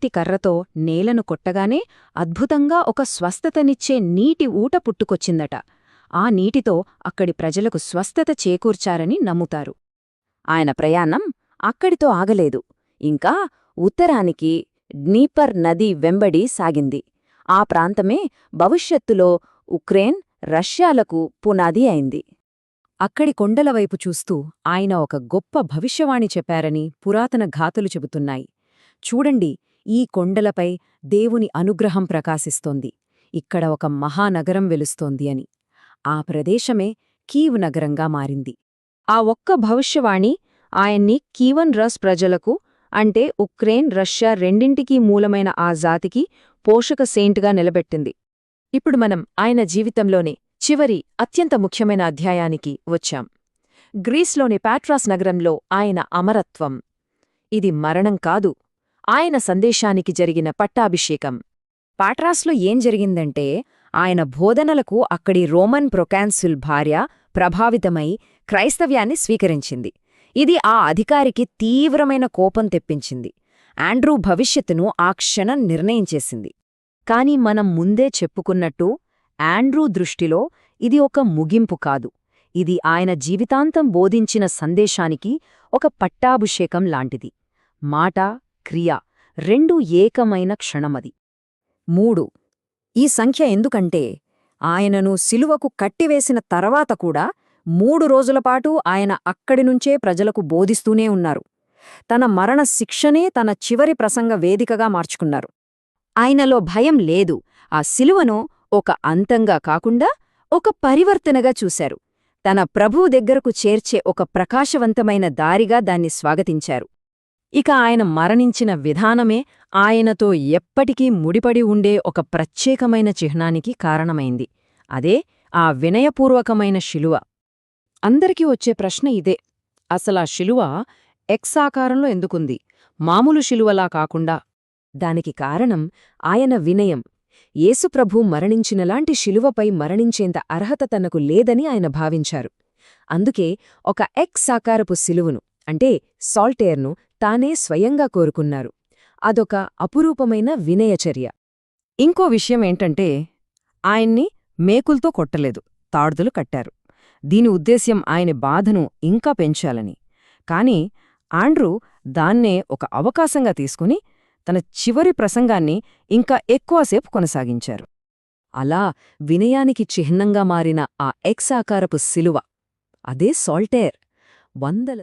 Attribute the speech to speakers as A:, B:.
A: కత్తి కర్రతో నేలను కొట్టగానే అద్భుతంగా ఒక స్వస్థతనిచ్చే నీటి ఊట పుట్టుకొచ్చిందట. ఆ నీటితో అక్కడి ప్రజలకు స్వస్థత చేకూర్చారని నమ్ముతారు. ఆయన ప్రయాణం అక్కడితో ఆగలేదు. ఇంకా ఉత్తరానికి డ్నీపర్ నది వెంబడి సాగింది. ఆ ప్రాంతమే భవిష్యత్తులో ఉక్రెయిన్, రష్యాలకు పునాది అయింది. అక్కడి కొండలవైపు చూస్తూ ఆయన ఒక గొప్ప భవిష్యవాణి చెప్పారని పురాతన గాథలు చెబుతున్నాయి. చూడండి, ఈ కొండలపై దేవుని అనుగ్రహం ప్రకాశిస్తోంది. ఇక్కడ ఒక మహానగరం వెలుస్తోంది అని. ఆ ప్రదేశమే కీవ్ నగరంగా మారింది. ఆ ఒక్క భవిష్యవాణి ఆయన్ని కీవన్ రస్ ప్రజలకు, అంటే ఉక్రెయిన్, రష్యా రెండింటికీ మూలమైన ఆ జాతికి పోషక సెయింట్గా నిలబెట్టింది. ఇప్పుడు మనం ఆయన జీవితంలోని చివరి అత్యంత ముఖ్యమైన అధ్యాయానికి వచ్చాం. గ్రీస్లోని పాట్రాస్ నగరంలో ఆయన అమరత్వం. ఇది మరణం కాదు, ఆయన సందేశానికి జరిగిన పట్టాభిషేకం. పాట్రాస్లో ఏం జరిగిందంటే, ఆయన బోధనలకు అక్కడి రోమన్ ప్రొకాన్సుల్ భార్య ప్రభావితమై క్రైస్తవ్యాన్ని స్వీకరించింది. ఇది ఆ అధికారికి తీవ్రమైన కోపం తెప్పించింది. ఆండ్రూ భవిష్యత్తును ఆ క్షణం నిర్ణయించేసింది. కాని మనం ముందే చెప్పుకున్నట్టు ఆండ్రూ దృష్టిలో ఇది ఒక ముగింపు కాదు. ఇది ఆయన జీవితాంతం బోధించిన సందేశానికి ఒక పట్టాభిషేకం లాంటిది. మాట, క్రియ రెండూ ఏకమైన క్షణమది. 3. ఈ సంఖ్య ఎందుకంటే, ఆయనను శిలువకు కట్టివేసిన తర్వాత కూడా 3 రోజులపాటు ఆయన అక్కడినుంచే ప్రజలకు బోధిస్తూనే ఉన్నారు. తన మరణ శిక్షనే తన చివరి ప్రసంగ వేదికగా మార్చుకున్నారు. ఆయనలో భయం లేదు. ఆ శిలువను ఒక అంతంగా కాకుండా ఒక పరివర్తనగా చూశారు. తన ప్రభువు దగ్గరకు చేర్చే ఒక ప్రకాశవంతమైన దారిగా దాన్ని స్వాగతించారు. ఇక ఆయన మరణించిన విధానమే ఆయనతో ఎప్పటికీ ముడిపడి ఉండే ఒక ప్రత్యేకమైన చిహ్నానికి కారణమైంది. అదే ఆ వినయపూర్వకమైన శిలువ. అందరికీ వచ్చే ప్రశ్న ఇదే: అసలా శిలువ ఎక్స్ ఆకారంలో ఎందుకుంది, మామూలు శిలువలా కాకుండా? దానికి కారణం ఆయన వినయం. యేసుప్రభు మరణించినలాంటి శిలువపై మరణించేంత అర్హత తనకు లేదని ఆయన భావించారు. అందుకే ఒక ఎక్స్ ఆకారపు శిలువను, అంటే సాల్టేర్ను తానే స్వయంగా కోరుకున్నారు. అదొక అపురూపమైన వినయచర్య. ఇంకో విషయమేంటంటే, ఆయన్ని మేకుల్తో కొట్టలేదు, తాడుదలు కట్టారు. దీని ఉద్దేశ్యం ఆయన బాధను ఇంకా పెంచాలని. కాని ఆండ్రూ దాన్నే ఒక అవకాశంగా తీసుకుని తన చివరి ప్రసంగాన్ని ఇంకా ఎక్కువసేపు కొనసాగించారు. అలా వినయానికి చిహ్నంగా మారిన ఆ ఎక్స్ ఆకారపు శిలువ, అదే సాల్టేర్, వందల